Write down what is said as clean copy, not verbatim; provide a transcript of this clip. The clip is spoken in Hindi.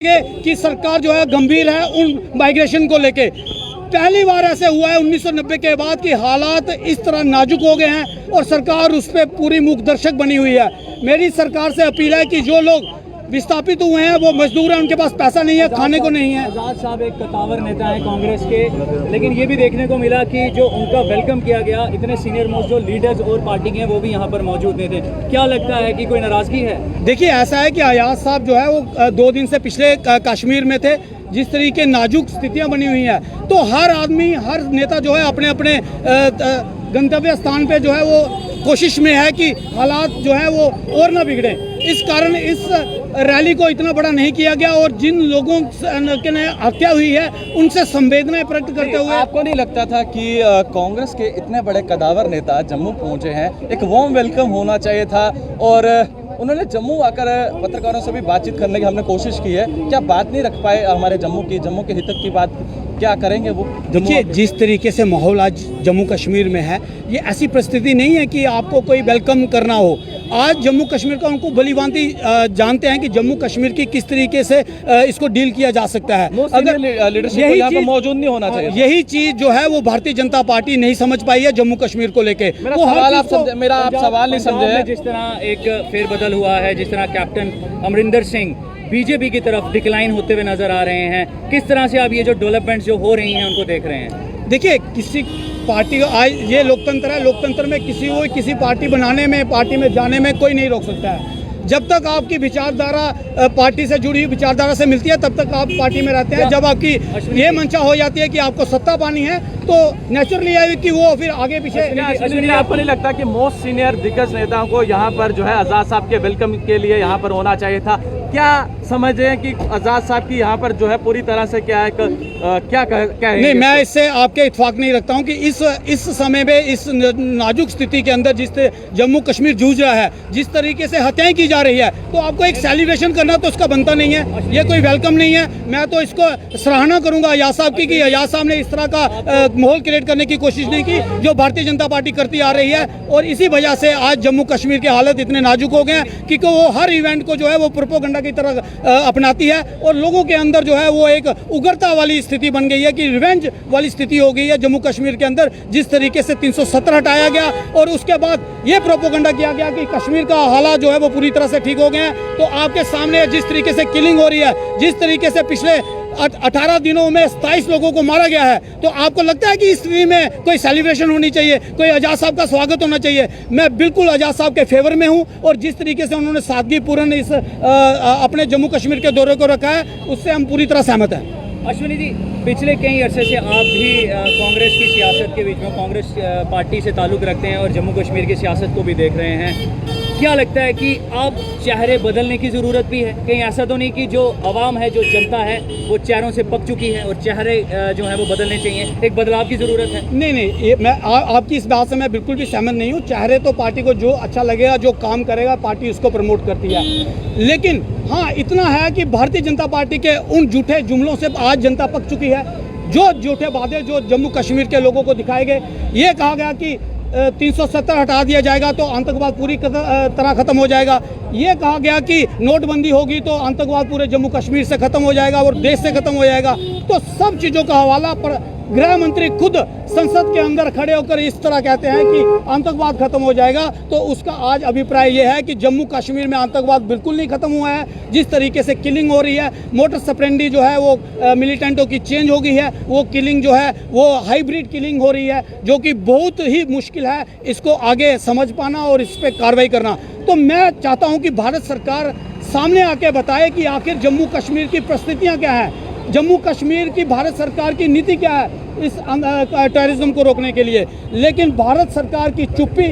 कि सरकार जो है गंभीर है उन माइग्रेशन को लेके। पहली बार ऐसे हुआ है 1990 के बाद कि हालात इस तरह नाजुक हो गए हैं और सरकार उस पर पूरी मूकदर्शक बनी हुई है। मेरी सरकार से अपील है कि जो लोग विस्थापित हुए हैं वो मजदूर हैं, उनके पास पैसा नहीं है, खाने को नहीं है। आजाद साहब एक कतावर नेता हैं कांग्रेस के, लेकिन ये भी देखने को मिला कि जो उनका वेलकम किया गया, इतने सीनियर मोस्ट जो लीडर्स और पार्टी के हैं वो भी यहाँ पर मौजूद नहीं थे। क्या लगता है कि कोई नाराजगी है? देखिए, ऐसा है कि आजाद साहब जो है वो 2 दिन से पिछले कश्मीर में थे। जिस तरीके नाजुक स्थितियां बनी हुई हैं, तो हर आदमी, हर नेता जो है अपने अपने गंतव्य स्थान पे जो है वो कोशिश में है कि हालात जो है वो और ना बिगड़े। इस कारण इस रैली को इतना बड़ा नहीं किया गया और जिन लोगों के ने हत्या हुई है उनसे संवेदनाएं प्रकट करते हुए। आपको नहीं लगता था कि कांग्रेस के इतने बड़े कदावर नेता जम्मू पहुंचे हैं, एक वार्म वेलकम होना चाहिए था? और उन्होंने जम्मू आकर पत्रकारों से भी बातचीत करने की हमने कोशिश की है, क्या बात नहीं रख पाए हमारे जम्मू के हित की बात? क्या करेंगे वो? देखिए, जिस तरीके से माहौल आज जम्मू कश्मीर में है, ये ऐसी परिस्थिति नहीं है कि आपको कोई वेलकम करना हो। आज जम्मू कश्मीर का उनको भलीभांति जानते हैं कि जम्मू कश्मीर की किस तरीके से इसको डील किया जा सकता है। अगर लीडरशिप यहाँ पे मौजूद नहीं होना चाहिए, यही चीज जो है वो भारतीय जनता पार्टी नहीं समझ पाई है जम्मू कश्मीर को लेके। मेरा आप सवाल नहीं समझे। जिस तरह एक फेरबदल हुआ है, जिस तरह कैप्टन अमरिंदर सिंह बीजेपी की तरफ डिक्लाइन होते हुए नजर आ रहे हैं, किस तरह से आप ये जो डेवलपमेंट्स जो हो रही हैं उनको देख रहे हैं? देखिए, किसी पार्टी का आज ये लोकतंत्र है, लोकतंत्र में किसी को किसी पार्टी बनाने में, पार्टी में जाने में कोई नहीं रोक सकता है। जब तक आपकी विचारधारा पार्टी से जुड़ी हुई विचारधारा से मिलती है तब तक आप पार्टी में रहते हैं। जब आपकी ये मंशा हो जाती है कि आपको सत्ता पानी है तो नेचुरली है कि वो फिर आगे पीछे। आपको नहीं लगता कि मोस्ट सीनियर दिग्गज नेताओं को यहाँ पर जो है आजाद साहब के वेलकम के लिए यहाँ पर होना चाहिए था? क्या समझ रहे हैं कि आजाद साहब की यहाँ पर जो है पूरी तरह से क्या है क्या नहीं, मैं इससे आपके इत्तेफाक नहीं रखता हूँ कि इस समय में इस नाजुक स्थिति के अंदर जिस जम्मू कश्मीर जूझ रहा है, जिस तरीके से हत्याएं की जा रही है, तो आपको एक सेलिब्रेशन करना तो उसका बनता नहीं है। ये कोई वेलकम नहीं है। मैं तो इसको सराहना करूंगा आजाद साहब की कि आजाद साहब ने इस तरह का माहौल क्रिएट करने की कोशिश नहीं की जो भारतीय जनता पार्टी करती आ रही है। और इसी वजह से आज जम्मू कश्मीर के हालत इतने नाजुक हो गए हैं कि वो हर इवेंट को जो है वो प्रोपोगंडा की तरह अपनाती है और लोगों के अंदर जो है वो एक उग्रता वाली स्थिति बन गई है कि रिवेंज वाली स्थिति हो गई है जम्मू कश्मीर के अंदर। जिस तरीके से 370 हटाया गया और उसके बाद ये प्रोपोगंडा किया गया कि कश्मीर का हालात जो है वो पूरी तरह से ठीक हो गए हैं, तो आपके सामने जिस तरीके से किलिंग हो रही है, जिस तरीके से पिछले 18 दिनों में 27 लोगों को मारा गया है, तो आपको लगता है कि इस स्थिति में कोई सेलिब्रेशन होनी चाहिए, कोई आजाद साहब का स्वागत होना चाहिए? मैं बिल्कुल आजाद साहब के फेवर में हूं और जिस तरीके से उन्होंने सादगीपूर्ण इस अपने जम्मू कश्मीर के दौरे को रखा है उससे हम पूरी तरह सहमत हैं। अश्विनी जी, पिछले कई अरसे से आप भी कांग्रेस की सियासत के बीच में कांग्रेस पार्टी से ताल्लुक़ रखते हैं और जम्मू कश्मीर की सियासत को भी देख रहे हैं। क्या लगता है कि अब चेहरे बदलने की ज़रूरत भी है? कहीं ऐसा तो नहीं कि जो आवाम है, जो जनता है, वो चेहरों से पक चुकी है और चेहरे जो है वो बदलने चाहिए, एक बदलाव की ज़रूरत है? नहीं, ये मैं आपकी इस बात से मैं बिल्कुल भी सहमत नहीं हूँ। चेहरे तो पार्टी को जो अच्छा लगेगा, जो काम करेगा, पार्टी उसको प्रमोट करती है। लेकिन हाँ, इतना है कि भारतीय जनता पार्टी के उन झूठे जुमलों से आज जनता पक चुकी है। जो झूठे वादे जो जम्मू कश्मीर के लोगों को दिखाए गए, ये कहा गया कि 370 हटा दिया जाएगा तो आतंकवाद पूरी तरह खत्म हो जाएगा। ये कहा गया कि नोटबंदी होगी तो आतंकवाद पूरे जम्मू कश्मीर से खत्म हो जाएगा और देश से खत्म हो जाएगा। तो सब चीज़ों का हवाला पर गृह मंत्री खुद संसद के अंदर खड़े होकर इस तरह कहते हैं कि आतंकवाद खत्म हो जाएगा। तो उसका आज अभिप्राय ये है कि जम्मू कश्मीर में आतंकवाद बिल्कुल नहीं खत्म हुआ है। जिस तरीके से किलिंग हो रही है, मोटर सप्रेंडी जो है वो मिलिटेंटों की चेंज हो गई है, वो किलिंग जो है वो हाइब्रिड किलिंग हो रही है, जो कि बहुत ही मुश्किल है इसको आगे समझ पाना और इस पर कार्रवाई करना। तो मैं चाहता हूँ कि भारत सरकार सामने आके बताए कि आखिर जम्मू कश्मीर की परिस्थितियाँ क्या हैं, जम्मू कश्मीर की भारत सरकार की नीति क्या है इस टेररिज्म को रोकने के लिए। लेकिन भारत सरकार की चुप्पी